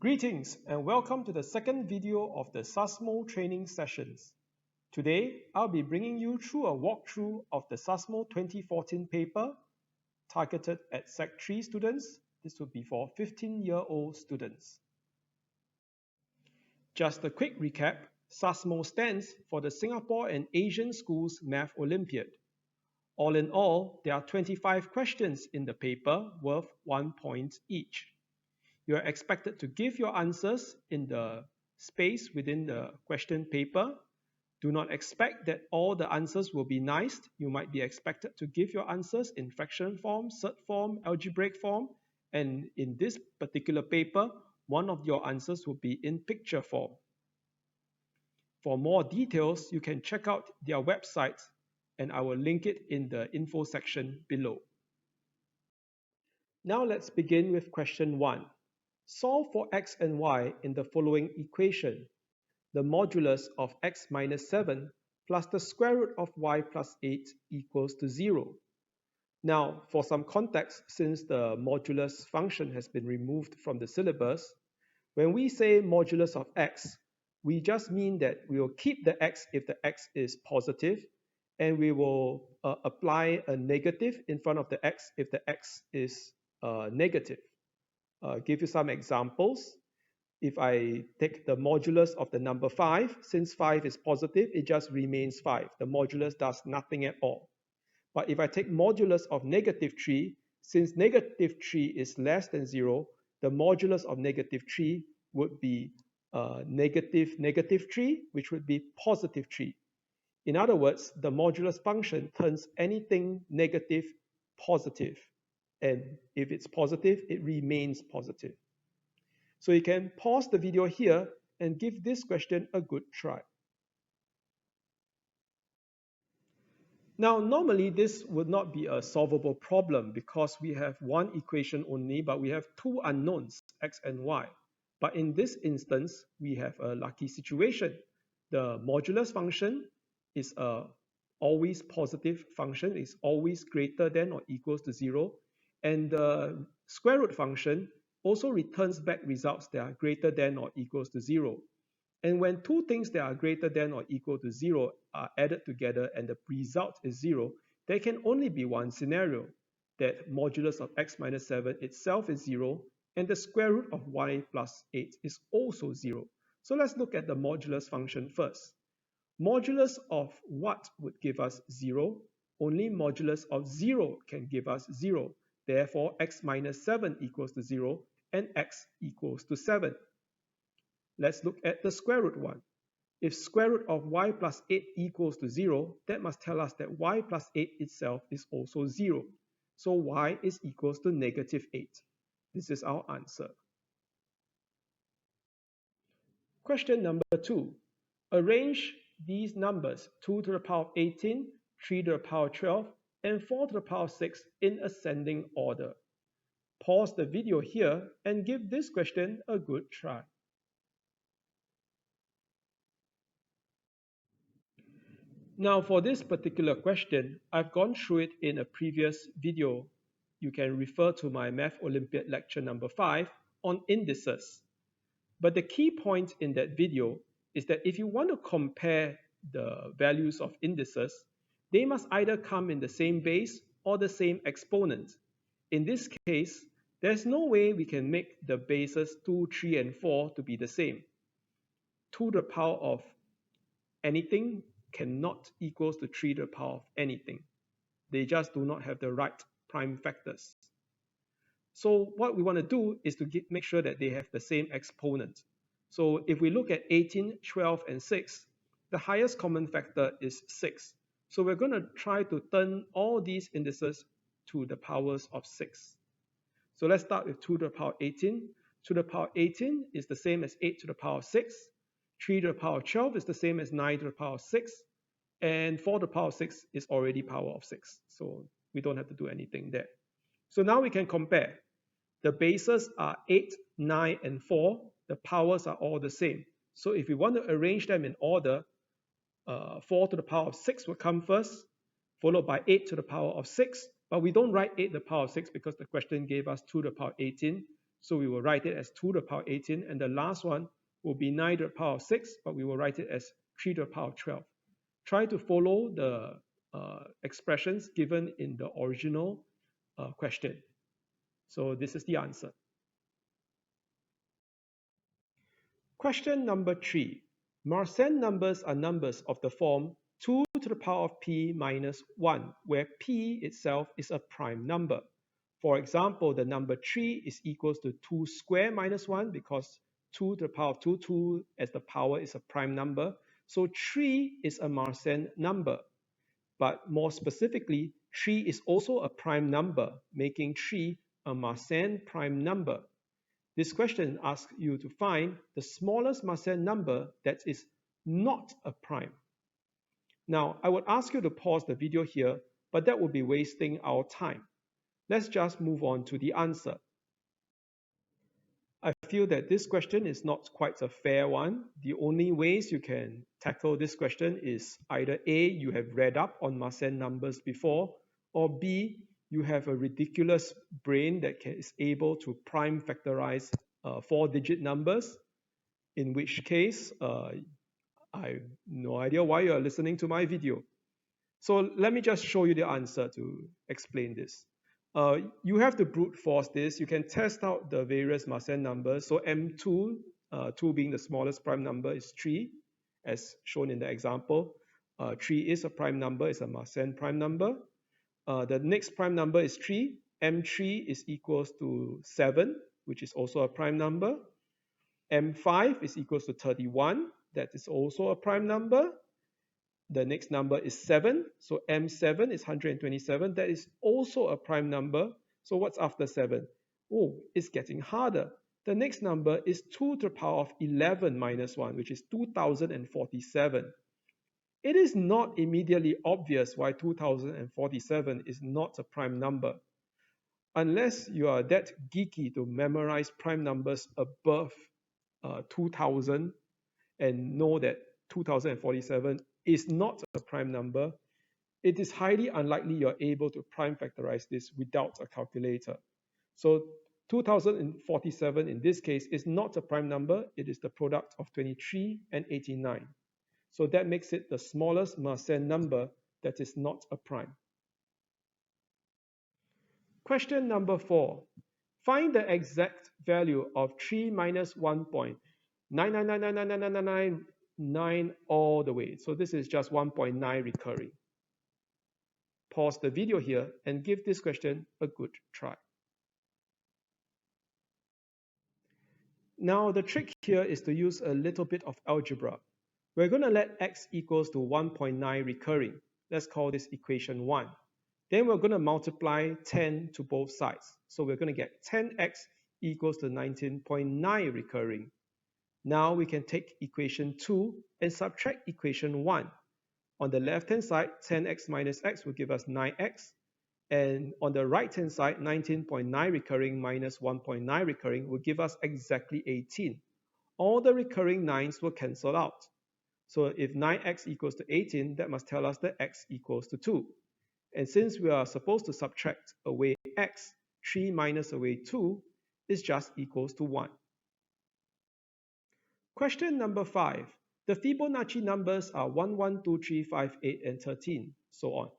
Greetings and welcome to the second video of the SASMO training sessions. Today, I'll be bringing you through a walkthrough of the SASMO 2014 paper targeted at Sec 3 students. This would be for 15-year-old students. Just a quick recap, SASMO stands for the Singapore and Asian Schools Math Olympiad. All in all, there are 25 questions in the paper worth 1 point each. You are expected to give your answers in the space within the question paper. Do not expect that all the answers will be nice. You might be expected to give your answers in fraction form, cert form, algebraic form, and in this particular paper, one of your answers will be in picture form. For more details, you can check out their website, and I will link it in the info section below. Now let's begin with question 1. Solve for x and y in the following equation. The modulus of x minus 7 plus the square root of y plus 8 equals to 0. Now, for some context, since the modulus function has been removed from the syllabus, when we say modulus of x, we just mean that we will keep the x if the x is positive, and we will apply a negative in front of the x if the x is negative. Give you some examples. If I take the modulus of the number 5, since 5 is positive, it just remains 5. The modulus does nothing at all. But if I take modulus of negative 3, since negative 3 is less than 0, the modulus of negative 3 would be negative 3, which would be positive 3. In other words, the modulus function turns anything negative positive. And if it's positive, it remains positive. So you can pause the video here and give this question a good try. Now, normally this would not be a solvable problem because we have one equation only, but we have two unknowns, x and y. But in this instance, we have a lucky situation. The modulus function is a always positive function, is always greater than or equals to 0. And the square root function also returns back results that are greater than or equals to 0. And when two things that are greater than or equal to 0 are added together and the result is 0, there can only be one scenario, that modulus of x minus 7 itself is 0 and the square root of y plus 8 is also 0. So let's look at the modulus function first. Modulus of what would give us 0? Only modulus of 0 can give us 0. Therefore, x minus 7 equals to 0 and x equals to 7. Let's look at the square root one. If square root of y plus 8 equals to 0, that must tell us that y plus 8 itself is also 0. So y is equals to negative 8. This is our answer. Question number 2. Arrange these numbers 2 to the power of 18, 3 to the power of 12, and 4 to the power of 6 in ascending order. Pause the video here and give this question a good try. Now for this particular question, I've gone through it in a previous video. You can refer to my Math Olympiad lecture number 5 on indices. But the key point in that video is that if you want to compare the values of indices, they must either come in the same base or the same exponent. In this case, there's no way we can make the bases 2, 3, and 4 to be the same. 2 to the power of anything cannot equals to 3 to the power of anything. They just do not have the right prime factors. So what we want to do is to make sure that they have the same exponent. So if we look at 18, 12, and 6, the highest common factor is 6. So we're going to try to turn all these indices to the powers of 6. So let's start with 2 to the power 18. 2 to the power 18 is the same as 8 to the power 6. 3 to the power 12 is the same as 9 to the power 6. And 4 to the power 6 is already power of 6. So we don't have to do anything there. So now we can compare. The bases are 8, 9, and 4. The powers are all the same. So if we want to arrange them in order, 4 to the power of 6 will come first, followed by 8 to the power of 6. But we don't write 8 to the power of 6 because the question gave us 2 to the power 18. So we will write it as 2 to the power 18, and the last one will be 9 to the power 6, but we will write it as 3 to the power 12. Try to follow the expressions given in the original question. So this is the answer. Question number 3. Marcel numbers are numbers of the form 2 to the power of p minus 1, where p itself is a prime number. For example, the number 3 is equals to 2 square minus 1 because 2 to the power of 2 as the power is a prime number. So 3 is a Marcel number. But more specifically, 3 is also a prime number, making 3 a Marcel prime number. This question asks you to find the smallest Marcel number that is not a prime. Now, I would ask you to pause the video here, but that would be wasting our time. Let's just move on to the answer. I feel that this question is not quite a fair one. The only ways you can tackle this question is either A, you have read up on Marcel numbers before, or B, you have a ridiculous brain that is able to prime factorize 4-digit numbers, in which case I have no idea why you are listening to my video. So let me just show you the answer to explain this. You have to brute force this. You can test out the various Marcel numbers. So M2, 2 being the smallest prime number, is 3, as shown in the example. 3 is a prime number, it's a Marcel prime number. The next prime number is 3. M3 is equals to 7, which is also a prime number. M5 is equals to 31. That is also a prime number. The next number is 7. So M7 is 127. That is also a prime number. So what's after 7? Oh, it's getting harder. The next number is 2 to the power of 11 minus 1, which is 2047. It is not immediately obvious why 2047 is not a prime number. Unless you are that geeky to memorize prime numbers above 2000 and know that 2047 is not a prime number, it is highly unlikely you're able to prime factorize this without a calculator. So 2047 in this case is not a prime number, it is the product of 23 and 89. So that makes it the smallest Marcel number that is not a prime. Question number 4. Find the exact value of 3 minus 1.9999999 all the way. So this is just 1.9 recurring. Pause the video here and give this question a good try. Now the trick here is to use a little bit of algebra. We're going to let x equals to 1.9 recurring. Let's call this equation 1. Then we're going to multiply 10 to both sides. So we're going to get 10x equals to 19.9 recurring. Now we can take equation 2 and subtract equation 1. On the left-hand side, 10x minus x will give us 9x. And on the right-hand side, 19.9 recurring minus 1.9 recurring will give us exactly 18. All the recurring 9s will cancel out. So if 9x equals to 18, that must tell us that x equals to 2. And since we are supposed to subtract away x, 3 minus away 2 is just equals to 1. Question number 5. The Fibonacci numbers are 1, 1, 2, 3, 5, 8, and 13, so on,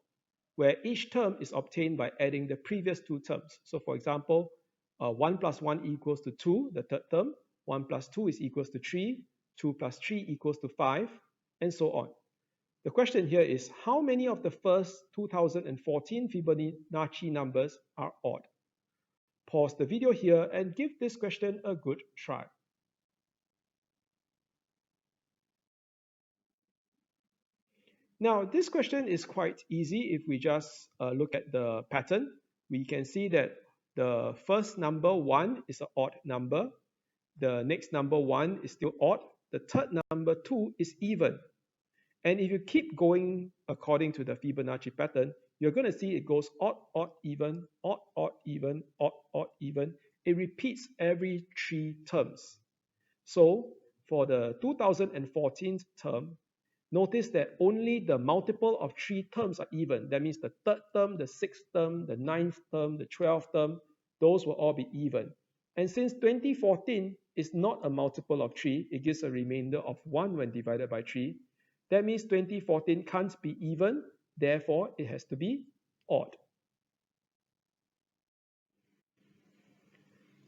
where each term is obtained by adding the previous two terms. So for example, 1 plus 1 equals to 2, the third term, 1 plus 2 is equals to 3, 2 plus 3 equals to 5, and so on. The question here is, how many of the first 2014 Fibonacci numbers are odd? Pause the video here and give this question a good try. Now, this question is quite easy if we just look at the pattern. We can see that the first number 1 is an odd number. The next number 1 is still odd. The third number 2 is even. And if you keep going according to the Fibonacci pattern, you're going to see it goes odd, odd, even, odd, odd, even, odd, odd, even. It repeats every 3 terms. So for the 2014 term, notice that only the multiple of 3 terms are even. That means the third term, the 6th term, the 9th term, the 12th term, those will all be even. And since 2014 is not a multiple of 3, it gives a remainder of 1 when divided by 3. That means 2014 can't be even, therefore it has to be odd.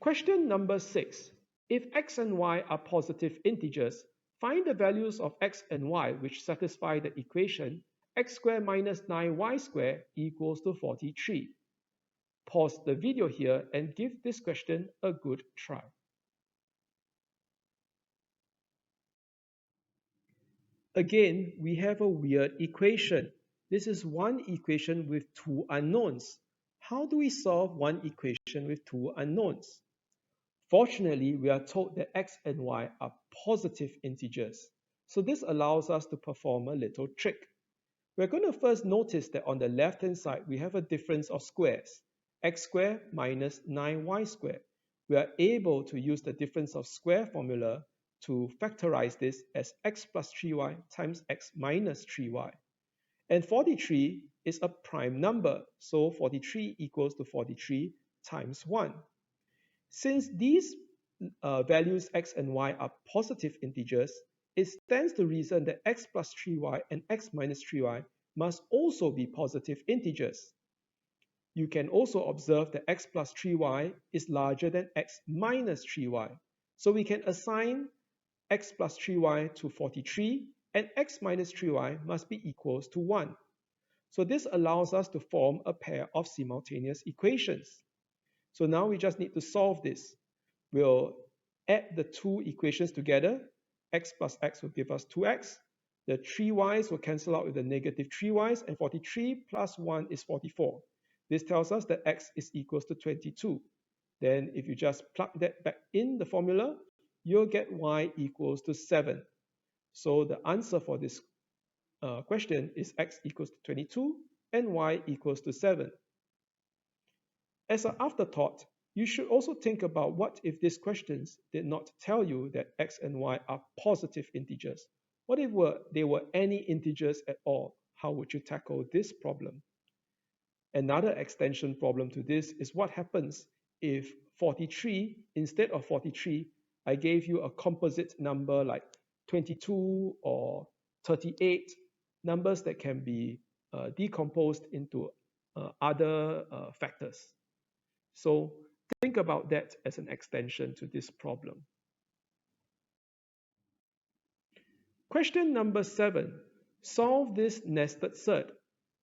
Question number 6. If x and y are positive integers, find the values of x and y which satisfy the equation x squared minus 9y squared equals to 43. Pause the video here and give this question a good try. Again, we have a weird equation. This is one equation with two unknowns. How do we solve one equation with two unknowns? Fortunately, we are told that x and y are positive integers. So this allows us to perform a little trick. We're going to first notice that on the left-hand side, we have a difference of squares. X squared minus 9y squared. We are able to use the difference of square formula to factorize this as x plus 3y times x minus 3y. And 43 is a prime number, so 43 equals to 43 times 1. Since these values x and y are positive integers, it stands to reason that x plus 3y and x minus 3y must also be positive integers. You can also observe that x plus 3y is larger than x minus 3y. So we can assign x plus 3y to 43 and x minus 3y must be equals to 1. So this allows us to form a pair of simultaneous equations. So now we just need to solve this. We'll add the two equations together. X plus x will give us 2x. The 3y's will cancel out with the negative 3y's, and 43 plus 1 is 44. This tells us that x is equals to 22. Then if you just plug that back in the formula, you'll get y equals to 7. So the answer for this question is x equals to 22 and y equals to 7. As an afterthought, you should also think about what if these questions did not tell you that x and y are positive integers. What if they were any integers at all? How would you tackle this problem? Another extension problem to this is what happens if 43, instead of 43, I gave you a composite number like 22 or 38, numbers that can be decomposed into other factors. So think about that as an extension to this problem. Question number 7. Solve this nested cert.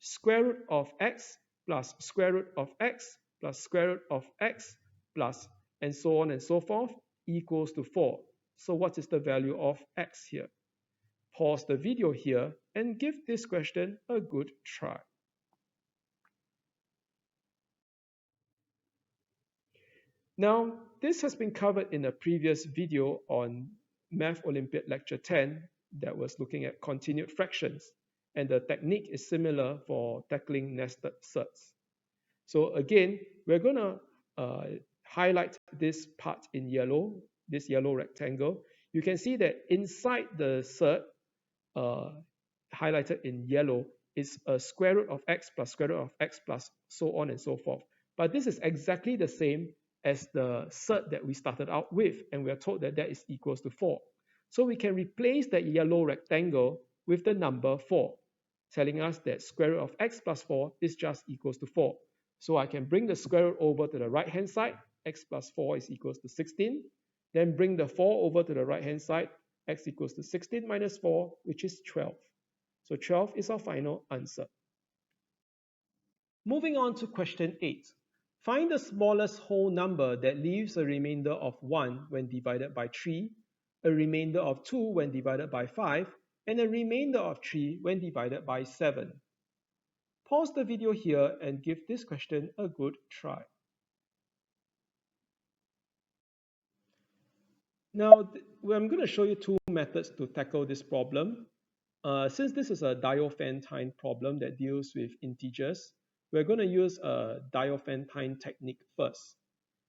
Square root of x plus square root of x plus square root of x plus and so on and so forth equals to 4. So what is the value of x here? Pause the video here and give this question a good try. Now, this has been covered in a previous video on Math Olympiad Lecture 10 that was looking at continued fractions, and the technique is similar for tackling nested certs. So again, we're going to highlight this part in yellow, this yellow rectangle. You can see that inside the cert, highlighted in yellow, is a square root of x plus square root of x plus so on and so forth. But this is exactly the same as the cert that we started out with, and we are told that that is equals to 4. So we can replace that yellow rectangle with the number 4, telling us that square root of x plus 4 is just equals to 4. So I can bring the square root over to the right hand side, x plus 4 is equals to 16. Then bring the 4 over to the right hand side, x equals to 16 minus 4, which is 12. So 12 is our final answer. Moving on to question 8. Find the smallest whole number that leaves a remainder of 1 when divided by 3, a remainder of 2 when divided by 5, and a remainder of 3 when divided by 7. Pause the video here and give this question a good try. Now, I'm going to show you two methods to tackle this problem. Since this is a Diophantine problem that deals with integers, we're going to use a Diophantine technique first.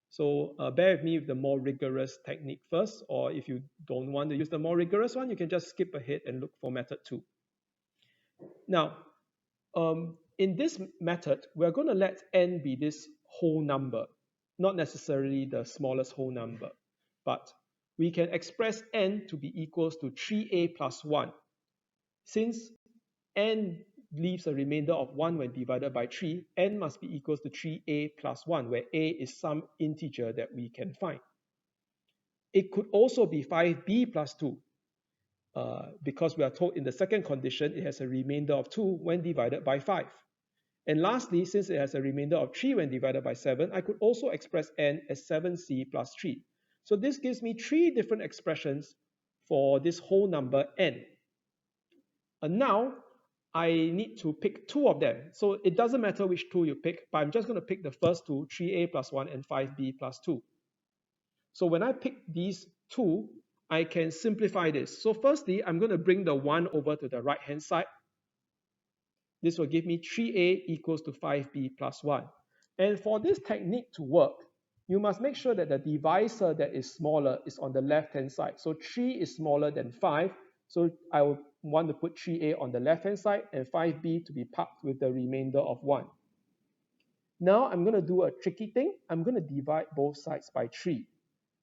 So bear with me with the more rigorous technique first, or if you don't want to use the more rigorous one, you can just skip ahead and look for method 2. Now, in this method, we're going to let n be this whole number. not necessarily the smallest whole number, but we can express n to be equals to 3a plus 1. Since n leaves a remainder of 1 when divided by 3, n must be equals to 3a plus 1, where a is some integer that we can find. It could also be 5b plus 2, because we are told in the second condition it has a remainder of 2 when divided by 5. And lastly, since it has a remainder of 3 when divided by 7, I could also express n as 7c plus 3. So this gives me 3 different expressions for this whole number n. And now I need to pick 2 of them. So it doesn't matter which 2 you pick, but I'm just going to pick the first 2, 3a plus 1 and 5b plus 2. So when I pick these 2, I can simplify this. So firstly, I'm going to bring the 1 over to the right-hand side. This will give me 3a equals to 5b plus 1. And for this technique to work, you must make sure that the divisor that is smaller is on the left-hand side. So 3 is smaller than 5. So I will want to put 3a on the left-hand side and 5b to be parked with the remainder of 1. Now I'm going to do a tricky thing. I'm going to divide both sides by 3.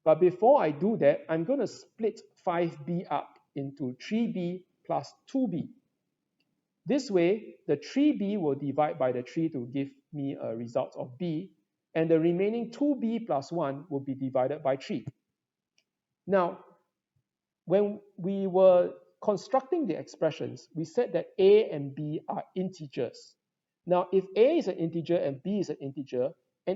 But before I do that, I'm going to split 5b up into 3b plus 2b. This way, the 3b will divide by the 3 to give me a result of b, and the remaining 2b plus 1 will be divided by 3. Now, when we were constructing the expressions, we said that a and b are integers. Now, if a is an integer and b is an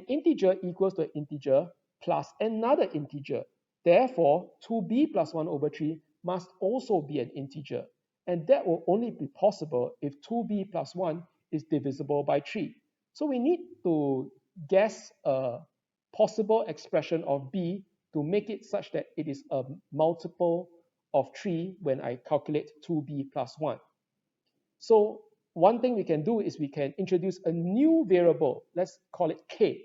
integer equals to an integer plus another integer. Therefore, 2b plus 1 over 3 must also be an integer. And that will only be possible if 2b plus 1 is divisible by 3. So we need to guess a possible expression of b to make it such that it is a multiple of 3 when I calculate 2b plus 1. So one thing we can do is we can introduce a new variable. Let's call it k.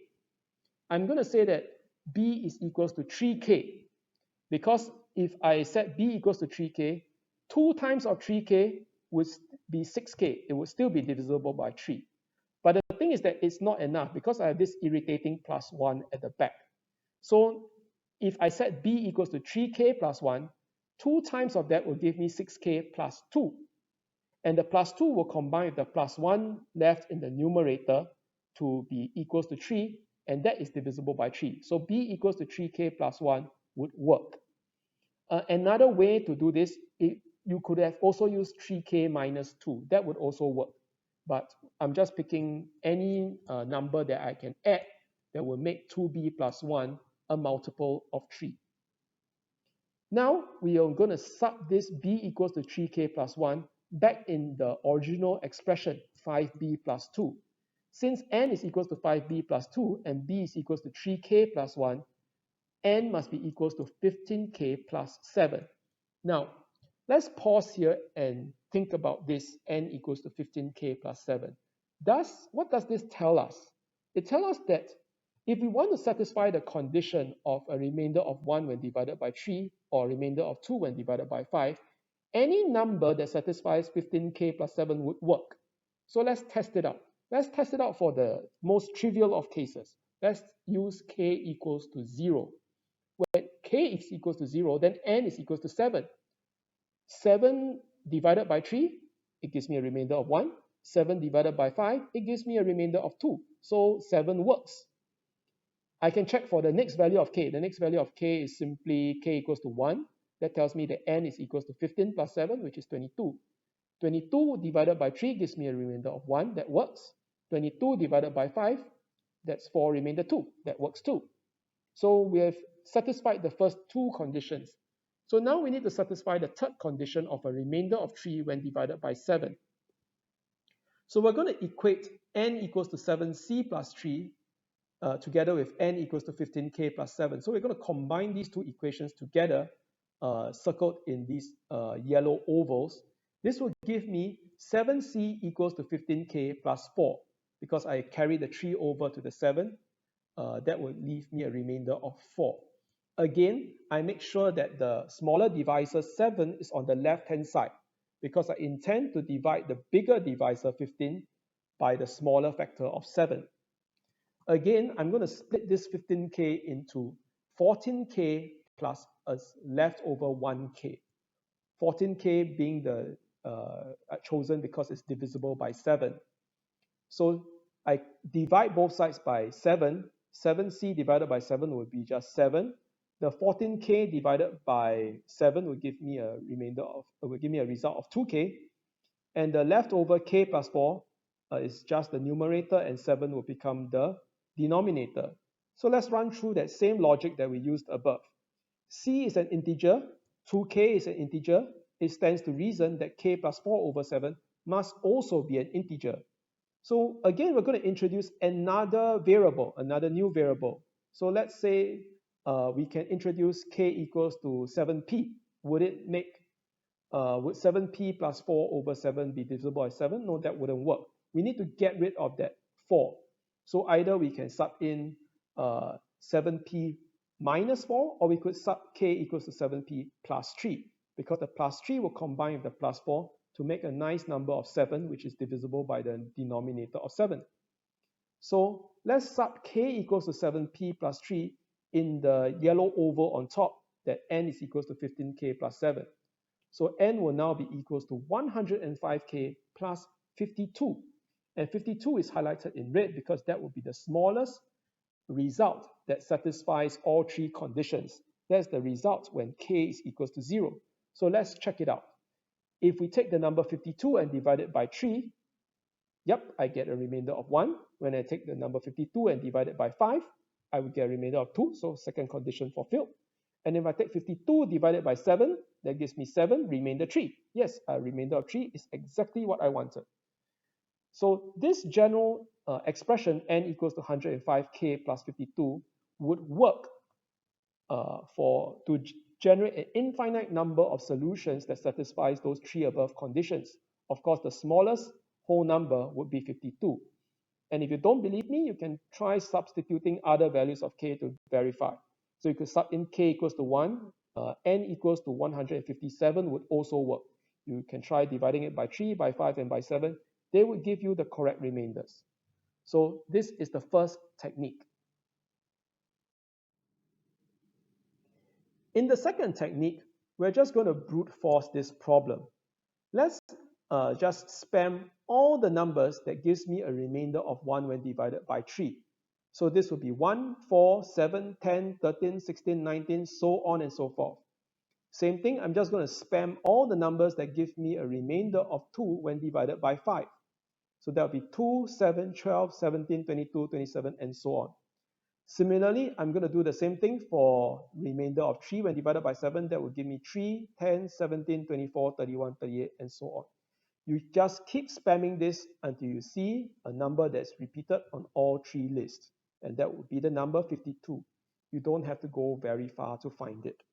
I'm going to say that b is equals to 3k, because if I set b equals to 3k, 2 times of 3k would be 6k. It would still be divisible by 3. But the thing is that it's not enough because I have this irritating plus 1 at the back. So if I set b equals to 3k plus 1, 2 times of that will give me 6k plus 2. And the plus 2 will combine with the plus 1 left in the numerator to be equals to 3, and that is divisible by 3. So b equals to 3k plus 1 would work. Another way to do this, you could have also used 3k minus 2. That would also work. But I'm just picking any number that I can add that will make 2b plus 1 a multiple of 3. Now we are going to sub this b equals to 3k plus 1 back in the original expression, 5b plus 2. Since n is equals to 5b plus 2 and b is equals to 3k plus 1, n must be equals to 15k plus 7. Now, let's pause here and think about this n equals to 15k plus 7. What does this tell us? It tells us that if we want to satisfy the condition of a remainder of 1 when divided by 3 or a remainder of 2 when divided by 5, any number that satisfies 15k plus 7 would work. So let's test it out. Let's test it out for the most trivial of cases. Let's use k equals to 0. When k is equals to 0, then n is equals to 7. 7 divided by 3, it gives me a remainder of 1. 7 divided by 5, it gives me a remainder of 2. So 7 works. I can check for the next value of k. The next value of k is simply k equals to 1. That tells me that n is equals to 15 plus 7, which is 22. 22 divided by 3 gives me a remainder of 1. That works. 22 divided by 5, that's 4 remainder 2. That works too. So we have satisfied the first 2 conditions. So now we need to satisfy the third condition of a remainder of 3 when divided by 7. So we're going to equate n equals to 7c plus 3 together with n equals to 15k plus 7. So we're going to combine these 2 equations together, circled in these yellow ovals. This will give me 7c equals to 15k plus 4. Because I carry the 3 over to the 7, that will leave me a remainder of 4. Again, I make sure that the smaller divisor 7 is on the left-hand side because I intend to divide the bigger divisor 15 by the smaller factor of 7. Again, I'm going to split this 15K into 14K plus a leftover 1K. 14K being the chosen because it's divisible by 7. So I divide both sides by 7. 7C divided by 7 would be just 7. The 14K divided by 7 will give me a result of 2K. And the leftover K plus 4 is just the numerator, and 7 will become the denominator. So let's run through that same logic that we used above. C is an integer, 2K is an integer. It stands to reason that K plus 4 over 7 must also be an integer. So again, we're going to introduce another variable, another new variable. So let's say we can introduce K equals to 7P. Would 7P plus 4 over 7 be divisible by 7? No, that wouldn't work. We need to get rid of that 4. So either we can sub in 7P minus 4, or we could sub K equals to 7P plus 3, because the plus 3 will combine with the plus 4 to make a nice number of 7, which is divisible by the denominator of 7. So let's sub K equals to 7P plus 3 in the yellow oval on top, that N is equals to 15K plus 7. So N will now be equals to 105K plus 52. And 52 is highlighted in red because that will be the smallest result that satisfies all three conditions. That's the result when K is equals to 0. So let's check it out. If we take the number 52 and divide it by 3, yep, I get a remainder of 1. When I take the number 52 and divide it by 5, I will get a remainder of 2. So second condition fulfilled. And if I take 52 divided by 7, that gives me 7, remainder 3. Yes, a remainder of 3 is exactly what I wanted. So this general expression, n equals to 105k plus 52, would work to generate an infinite number of solutions that satisfies those three above conditions. Of course, the smallest whole number would be 52. And if you don't believe me, you can try substituting other values of k to verify. So you could sub in k equals to 1, n equals to 157 would also work. You can try dividing it by 3, by 5, and by 7. They would give you the correct remainders. So this is the first technique. In the second technique, we're just going to brute force this problem. Let's just spam all the numbers that gives me a remainder of 1 when divided by 3. So this will be 1, 4, 7, 10, 13, 16, 19, so on and so forth. Same thing, I'm just going to spam all the numbers that give me a remainder of 2 when divided by 5. So that will be 2, 7, 12, 17, 22, 27, and so on. Similarly, I'm going to do the same thing for remainder of 3 when divided by 7. That will give me 3, 10, 17, 24, 31, 38, and so on. You just keep spamming this until you see a number that's repeated on all three lists. And that would be the number 52. You don't have to go very far to find it.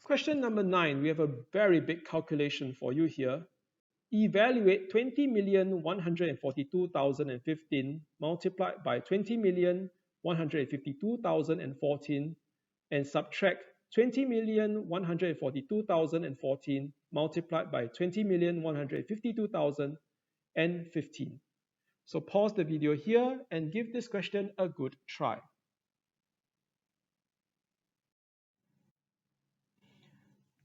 Question number 9. We have a very big calculation for you here. Evaluate 20,142,015 multiplied by 20,152,014 and subtract 20,142,014 multiplied by 20,152,015. So pause the video here and give this question a good try.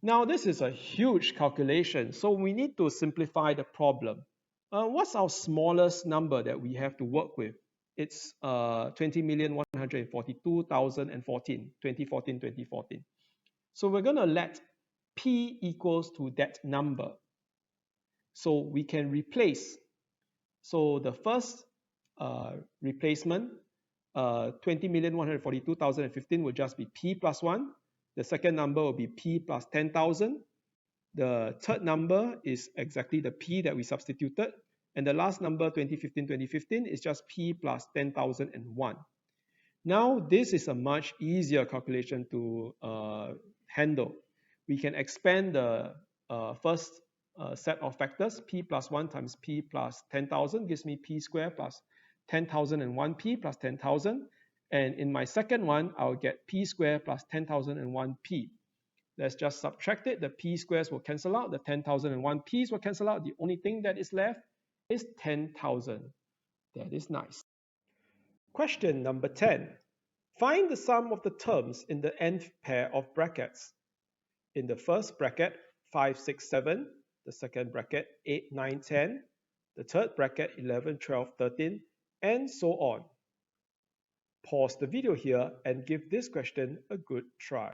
Now this is a huge calculation, so we need to simplify the problem. What's our smallest number that we have to work with? It's 20,142,014, 2014. So we're going to let P equals to that number. So we can replace. So the first replacement, 20,142,015 will just be P plus 1. The second number will be P plus 10,000. The third number is exactly the P that we substituted. And the last number, 2015, is just P plus 10,001. Now, this is a much easier calculation to handle. We can expand the first set of factors. P plus 1 times P plus 10,000 gives me P squared plus 10,001P plus 10,000. And in my second one, I'll get P squared plus 10,001P. Let's just subtract it. The P squares will cancel out. The 10,001Ps will cancel out. The only thing that is left is 10,000. That is nice. Question number 10. Find the sum of the terms in the nth pair of brackets. In the first bracket, 5, 6, 7. The second bracket, 8, 9, 10. The third bracket, 11, 12, 13, and so on. Pause the video here and give this question a good try.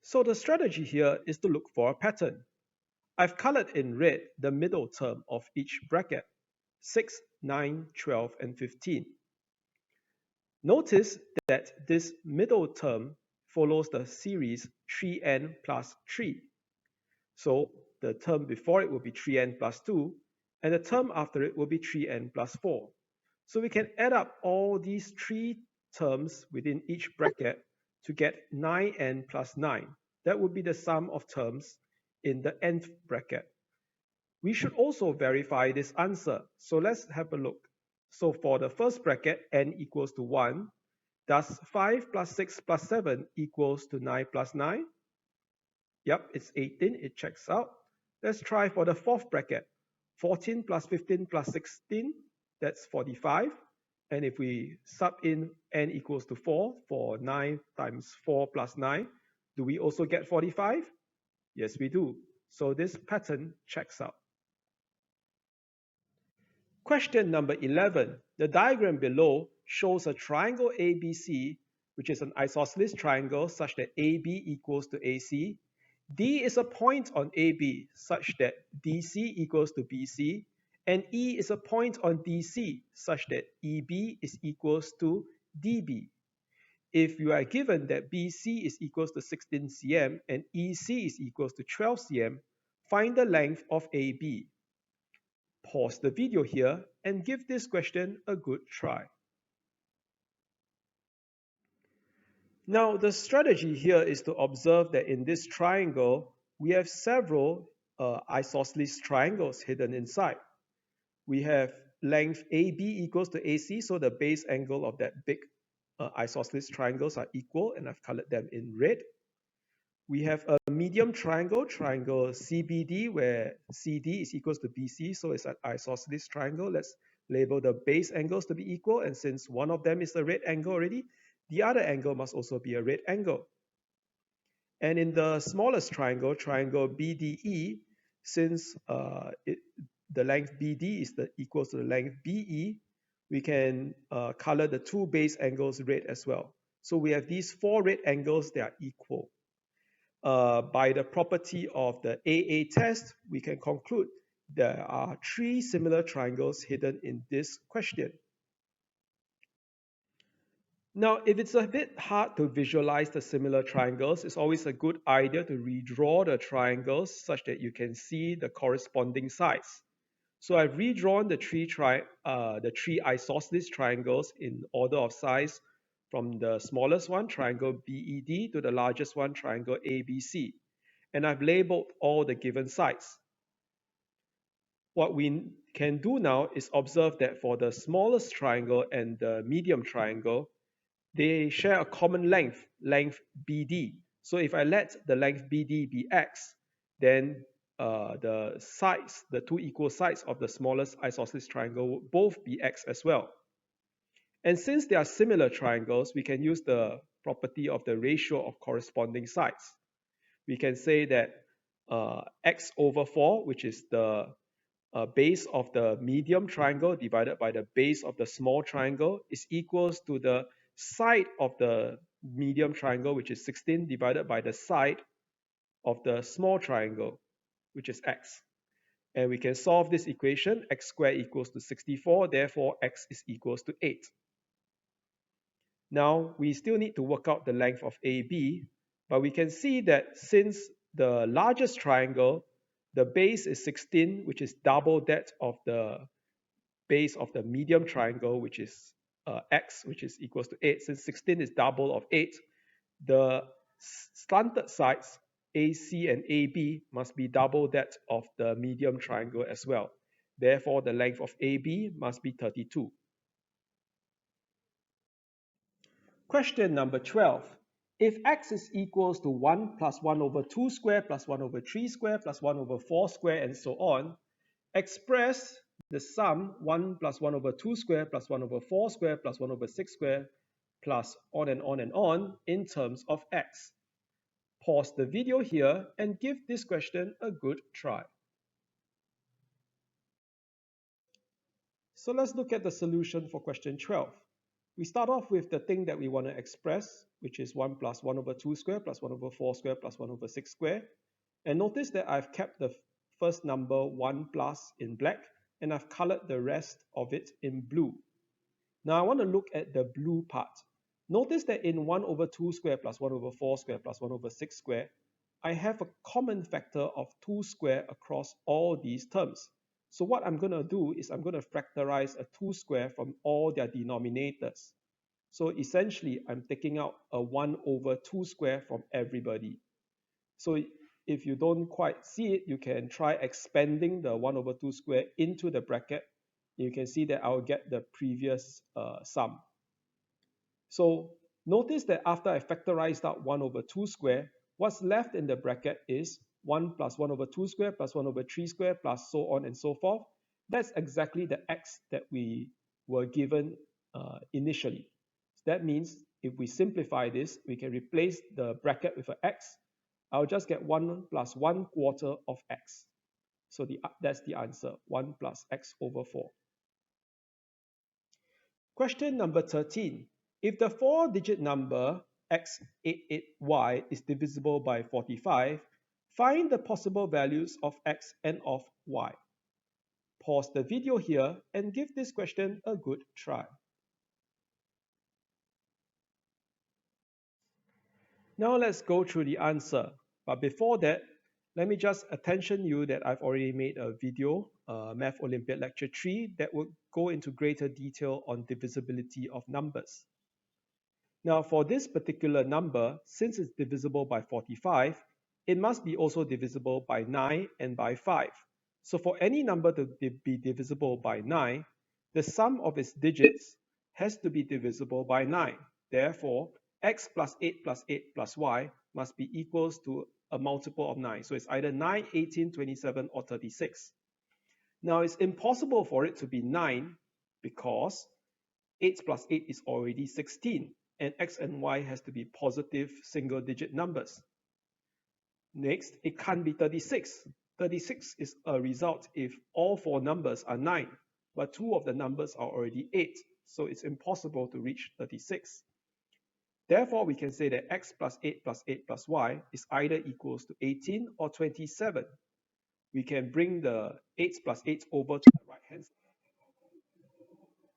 So the strategy here is to look for a pattern. I've colored in red the middle term of each bracket, 6, 9, 12, and 15. Notice that this middle term follows the series 3n plus 3. So the term before it will be 3n plus 2, and the term after it will be 3n plus 4. So we can add up all these three terms within each bracket to get 9n plus 9. That would be the sum of terms in the nth bracket. We should also verify this answer. So let's have a look. So for the first bracket, n equals to 1, does 5 plus 6 plus 7 equals to 9 plus 9? Yep, it's 18, it checks out. Let's try for the fourth bracket. 14 plus 15 plus 16, that's 45. And if we sub in n equals to 4 for 9 times 4 plus 9, do we also get 45? Yes, we do. So this pattern checks out. Question number 11. The diagram below shows a triangle ABC, which is an isosceles triangle such that AB equals to AC. D is a point on AB such that DC equals to BC, and E is a point on DC such that EB is equals to DB. If you are given that BC is equals to 16 cm and EC is equals to 12 cm, find the length of AB. Pause the video here and give this question a good try. Now, the strategy here is to observe that in this triangle, we have several isosceles triangles hidden inside. We have length AB equals to AC, so the base angle of that big isosceles triangles are equal, and I've colored them in red. We have a medium triangle, triangle CBD, where CD is equals to BC, so it's an isosceles triangle. Let's label the base angles to be equal, and since one of them is a red angle already, the other angle must also be a red angle. And in the smallest triangle, triangle BDE, since the length BD is equals to the length BE, we can color the two base angles red as well. So we have these four red angles that are equal. By the property of the AA test, we can conclude there are three similar triangles hidden in this question. Now, if it's a bit hard to visualize the similar triangles, it's always a good idea to redraw the triangles such that you can see the corresponding sides. So I've redrawn the three isosceles triangles in order of size from the smallest one, triangle BED, to the largest one, triangle ABC. And I've labeled all the given sides. What we can do now is observe that for the smallest triangle and the medium triangle, they share a common length, length BD. So if I let the length BD be x, then the sides, the two equal sides of the smallest isosceles triangle will both be x as well. And since they are similar triangles, we can use the property of the ratio of corresponding sides. We can say that x over 4, which is the base of the medium triangle divided by the base of the small triangle, is equals to the side of the medium triangle, which is 16, divided by the side of the small triangle, which is x. And we can solve this equation, x squared equals to 64, therefore x is equals to 8. Now, we still need to work out the length of AB, but we can see that since the largest triangle, the base is 16, which is double that of the base of the medium triangle, which is x, which is equals to 8. Since 16 is double of 8, the slanted sides, AC and AB, must be double that of the medium triangle as well. Therefore, the length of AB must be 32. Question number 12. If x is equals to 1 plus 1 over 2 square plus 1 over 3 square plus 1 over 4 square and so on, Express the sum 1 plus 1 over 2 square plus 1 over 4 square plus 1 over 6 square plus on and on and on in terms of x. Pause the video here and give this question a good try. So let's look at the solution for question 12. We start off with the thing that we want to express, which is 1 plus 1 over 2 square plus 1 over 4 square plus 1 over 6 square. And notice that I've kept the first number 1 plus in black, and I've colored the rest of it in blue. Now I want to look at the blue part. Notice that in 1 over 2 square plus 1 over 4 square plus 1 over 6 square, I have a common factor of 2 square across all these terms. So what I'm going to do is I'm going to factorize a 2 square from all their denominators. So essentially, I'm taking out a 1 over 2 square from everybody. So if you don't quite see it, you can try expanding the 1 over 2 square into the bracket. You can see that I'll get the previous sum. So notice that after I factorized out 1 over 2 square, what's left in the bracket is 1 plus 1 over 2 square plus 1 over 3 square plus so on and so forth. That's exactly the x that we were given initially. So that means if we simplify this, we can replace the bracket with an x. I'll just get 1 plus 1/4 of x. So that's the answer, 1 plus x over 4. Question number 13. If the 4-digit number x88y is divisible by 45, find the possible values of x and of y. Pause the video here and give this question a good try. Now let's go through the answer. But before that, let me just attention you that I've already made a video, Math Olympiad Lecture 3, that would go into greater detail on divisibility of numbers. Now for this particular number, since it's divisible by 45, it must be also divisible by 9 and by 5. So for any number to be divisible by 9, the sum of its digits has to be divisible by 9. Therefore, x plus 8 plus 8 plus y must be equals to a multiple of 9. So it's either 9, 18, 27, or 36. Now it's impossible for it to be 9 because 8 plus 8 is already 16, and x and y has to be positive single-digit numbers. Next, it can't be 36. 36 is a result if all 4 numbers are 9, but 2 of the numbers are already 8, so it's impossible to reach 36. Therefore, we can say that x plus 8 plus 8 plus y is either equals to 18 or 27. We can bring the 8 plus 8 over to the right hand side.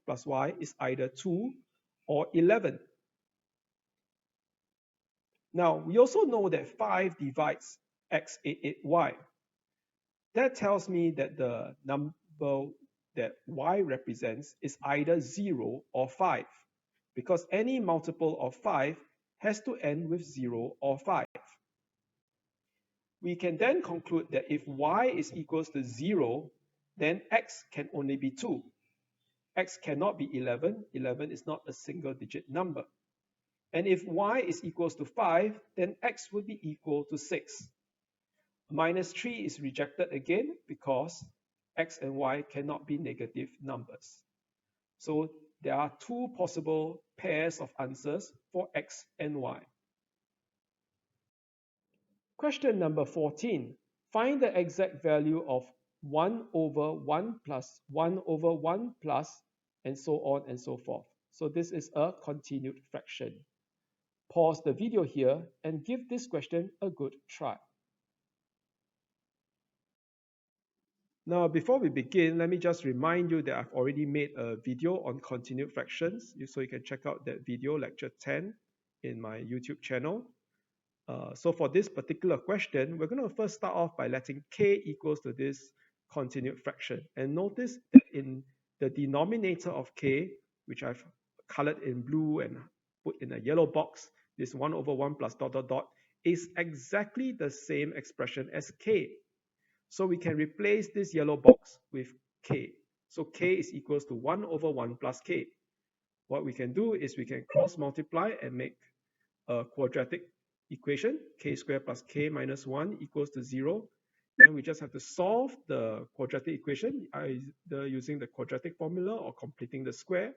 Plus y is either 2 or 11. Now, we also know that 5 divides x88y. That tells me that the number that y represents is either 0 or 5, because any multiple of 5 has to end with 0 or 5. We can then conclude that if y is equals to 0, then x can only be 2. X cannot be 11. 11 is not a single-digit number. And if y is equals to 5, then x would be equal to 6. Minus 3 is rejected again because x and y cannot be negative numbers. So there are 2 possible pairs of answers for x and y. Question number 14. Find the exact value of 1 over 1 plus 1 over 1 plus, and so on and so forth. So this is a continued fraction. Pause the video here and give this question a good try. Now, before we begin, let me just remind you that I've already made a video on continued fractions, so you can check out that video, lecture 10, in my YouTube channel. So for this particular question, we're going to first start off by letting k equals to this continued fraction. And notice that in the denominator of k, which I've colored in blue and put in a yellow box, this 1 over 1 plus dot dot dot is exactly the same expression as k. So we can replace this yellow box with k. So k is equals to 1 over 1 plus k. What we can do is we can cross multiply and make a quadratic equation, k squared plus k minus 1 equals to 0. then we just have to solve the quadratic equation either using the quadratic formula or completing the square.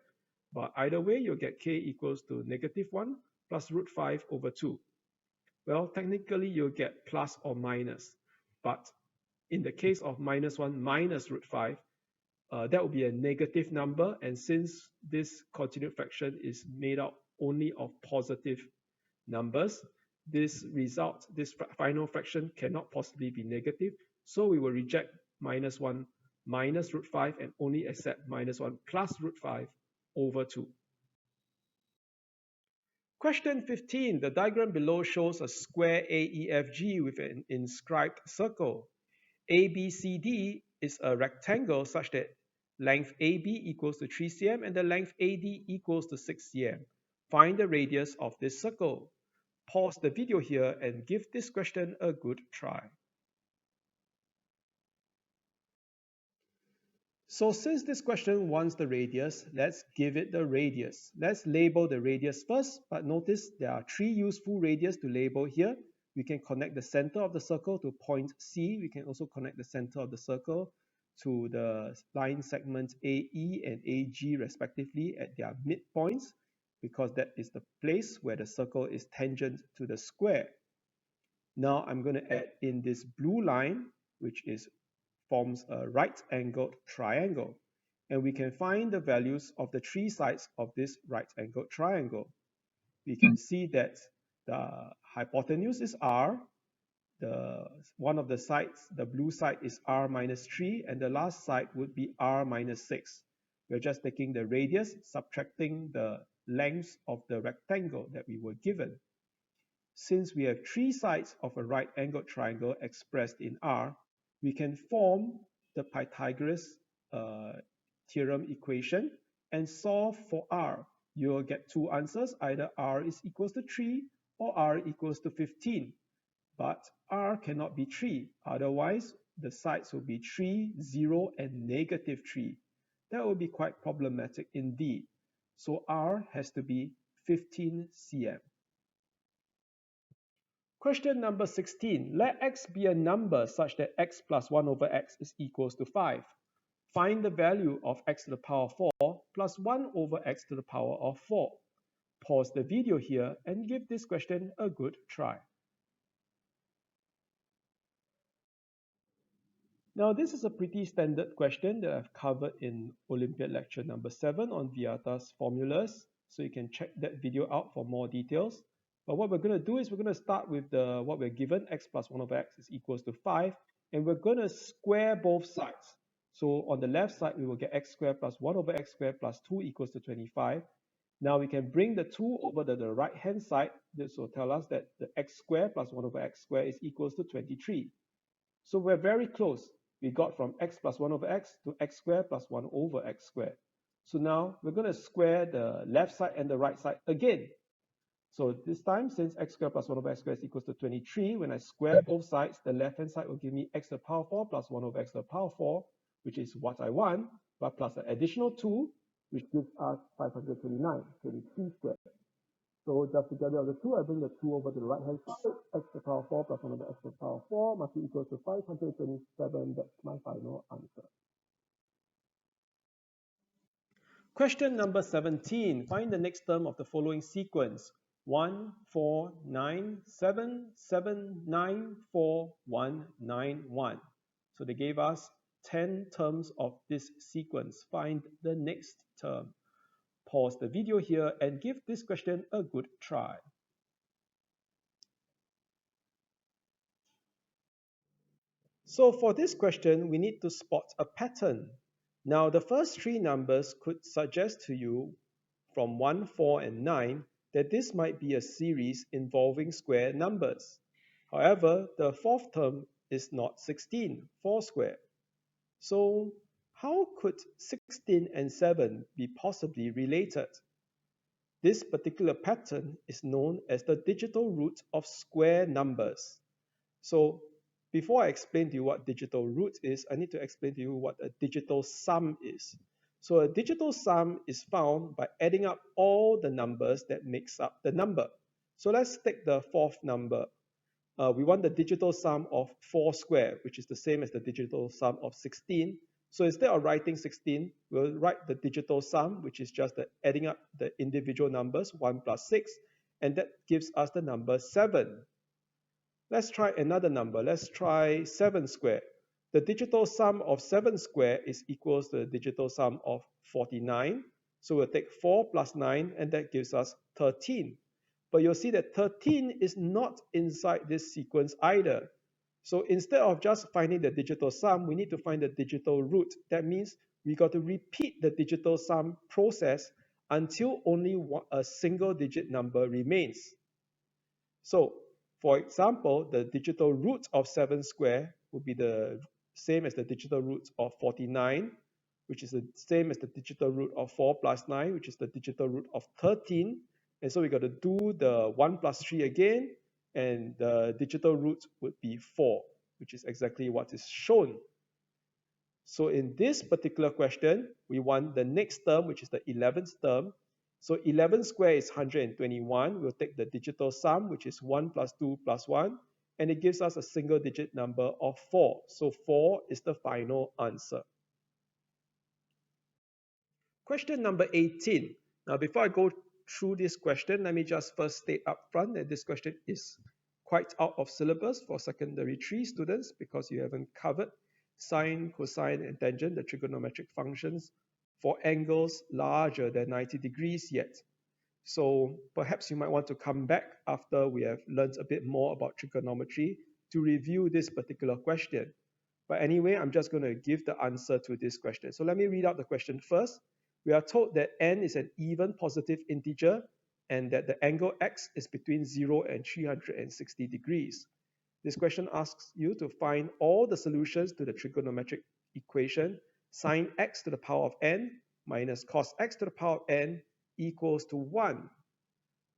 But either way, you'll get k equals to -1 plus root 5 over 2. Well, technically, you'll get plus or minus. But in the case of -1 minus root 5, that will be a negative number. And since this continued fraction is made out only of positive numbers, this final fraction cannot possibly be negative. So we will reject -1 minus root 5 and only accept -1 plus root 5 over 2. Question 15. The diagram below shows a square AEFG with an inscribed circle. ABCD is a rectangle such that length AB equals to 3 cm and the length AD equals to 6 cm. Find the radius of this circle. Pause the video here and give this question a good try. So since this question wants the radius, let's give it the radius. Let's label the radius first, but notice there are 3 useful radius to label here. We can connect the center of the circle to point C. We can also connect the center of the circle to the line segments AE and AG respectively at their midpoints, because that is the place where the circle is tangent to the square. Now I'm going to add in this blue line, which forms a right-angled triangle. And we can find the values of the 3 sides of this right-angled triangle. We can see that the hypotenuse is r, one of the sides, the blue side, is r minus 3, and the last side would be r minus 6. We're just taking the radius, subtracting the lengths of the rectangle that we were given. Since we have 3 sides of a right-angled triangle expressed in r, we can form the Pythagoras theorem equation and solve for r. You will get 2 answers, either r is equals to 3 or r equals to 15. But r cannot be 3, otherwise the sides will be 3, 0, and -3. That will be quite problematic indeed. So r has to be 15 cm. Question number 16. Let x be a number such that x plus 1 over x is equals to 5. Find the value of x to the power 4 plus 1 over x to the power of 4. Pause the video here and give this question a good try. Now, this is a pretty standard question that I've covered in Olympiad lecture number 7 on Viata's formulas. So you can check that video out for more details. But what we're going to do is we're going to start with what we're given, x plus 1 over x is equals to 5, and we're going to square both sides. So on the left side, we will get x squared plus 1 over x squared plus 2 equals to 25. Now we can bring the 2 over to the right-hand side. This will tell us that the x squared plus 1 over x squared is equals to 23. So we're very close. We got from x plus 1 over x to x squared plus 1 over x squared. So now we're going to square the left side and the right side again. So this time, since x squared plus 1 over x squared is equals to 23, when I square both sides, the left-hand side will give me x to the power 4 plus 1 over x to the power 4, which is what I want, but plus an additional 2, which gives us 529, 23 squared. So just to get rid of the 2, I bring the 2 over to the right-hand side. X to the power 4 plus 1 over x to the power 4 must be equal to 527. That's my final answer. Question number 17. Find the next term of the following sequence. 1, 4, 9, 7, 7, 9, 4, 1, 9, 1. So they gave us 10 terms of this sequence. Find the next term. Pause the video here and give this question a good try. So for this question, we need to spot a pattern. Now, the first 3 numbers could suggest to you from 1, 4, and 9 that this might be a series involving square numbers. However, the 4th term is not 16, 4 squared. So how could 16 and 7 be possibly related? This particular pattern is known as the digital root of square numbers. So before I explain to you what digital root is, I need to explain to you what a digital sum is. So a digital sum is found by adding up all the numbers that makes up the number. So let's take the 4th number. we want the digital sum of 4 squared, which is the same as the digital sum of 16. So instead of writing 16, we'll write the digital sum, which is just the adding up the individual numbers, 1 plus 6, and that gives us the number 7. Let's try another number. Let's try 7 squared. The digital sum of 7 squared is equals to the digital sum of 49. So we'll take 4 plus 9, and that gives us 13. But you'll see that 13 is not inside this sequence either. So instead of just finding the digital sum, we need to find the digital root. That means we got to repeat the digital sum process until only a single digit number remains. So for example, the digital root of 7 squared would be the same as the digital root of 49, which is the same as the digital root of 4 plus 9, which is the digital root of 13. And so we got to do the 1 plus 3 again, and the digital root would be 4, which is exactly what is shown. So in this particular question, we want the next term, which is the 11th term. So 11 squared is 121. We'll take the digital sum, which is 1 plus 2 plus 1, and it gives us a single digit number of 4. So 4 is the final answer. Question number 18. Now, before I go through this question, let me just first state up front that this question is quite out of syllabus for secondary 3 students because you haven't covered sine, cosine, and tangent, the trigonometric functions, for angles larger than 90 degrees yet. So perhaps you might want to come back after we have learned a bit more about trigonometry to review this particular question. But anyway, I'm just going to give the answer to this question. So let me read out the question first. We are told that n is an even positive integer and that the angle x is between 0 and 360 degrees. This question asks you to find all the solutions to the trigonometric equation sine x to the power of n minus cos x to the power of n equals to 1.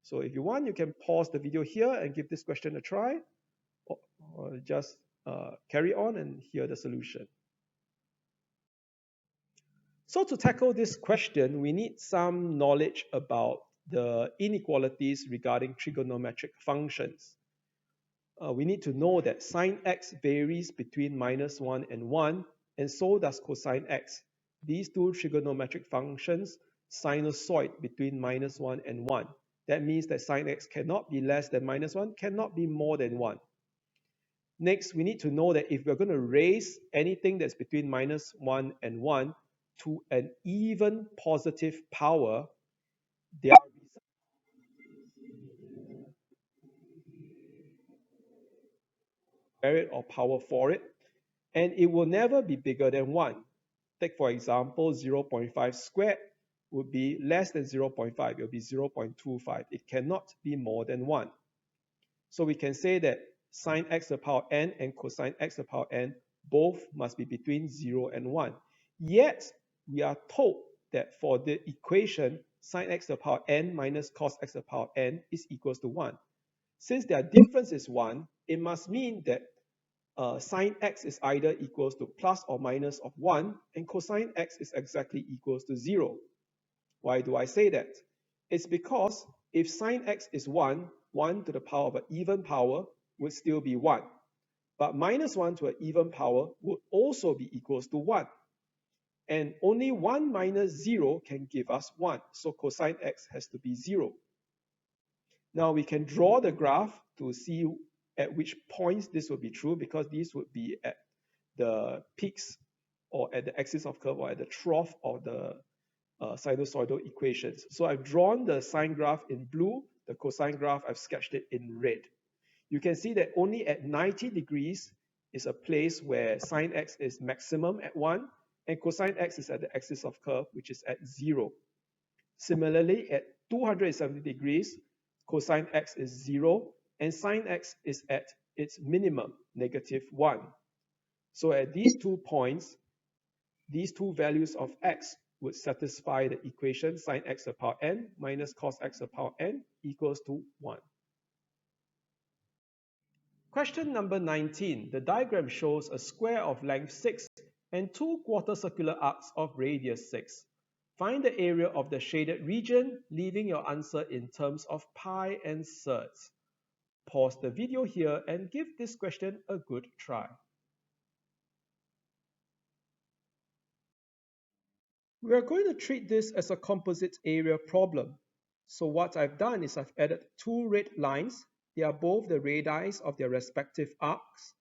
So if you want, you can pause the video here and give this question a try, or just carry on and hear the solution. So to tackle this question, we need some knowledge about the inequalities regarding trigonometric functions. We need to know that sine x varies between -1 and 1, and so does cosine x. These two trigonometric functions sinusoid between -1 and 1. That means that sine x cannot be less than -1, cannot be more than 1. Next, we need to know that if we're going to raise anything that's between -1 and 1 to an even positive power, their merit or power for it, and it will never be bigger than 1. Take for example, 0.5 squared would be less than 0.5. It will be 0.25. It cannot be more than 1. So we can say that sine x to the power n and cosine x to the power n both must be between 0 and 1. Yet, we are told that for the equation sine x to the power n minus cos x to the power n is equals to 1. Since their difference is 1, it must mean that sine x is either equals to plus or minus of 1, and cosine x is exactly equals to 0. Why do I say that? It's because if sine x is 1, 1 to the power of an even power would still be 1. But minus 1 to an even power would also be equals to 1. And only 1 minus 0 can give us 1. So cosine x has to be 0. Now we can draw the graph to see at which points this will be true, because these would be at the peaks or at the axis of curve or at the trough of the sinusoidal equations. So I've drawn the sine graph in blue, the cosine graph I've sketched it in red. You can see that only at 90 degrees is a place where sine x is maximum at 1, and cosine x is at the axis of curve, which is at 0. Similarly, at 270 degrees, cosine x is 0, and sine x is at its minimum, -1. So at these 2 points, these 2 values of x would satisfy the equation sine x to the power n minus cos x to the power n equals to 1. Question number 19. The diagram shows a square of length 6 and 2 quarter circular arcs of radius 6. Find the area of the shaded region, leaving your answer in terms of pi and certs. Pause the video here and give this question a good try. We are going to treat this as a composite area problem. So what I've done is I've added two red lines. They are both the radii of their respective arcs.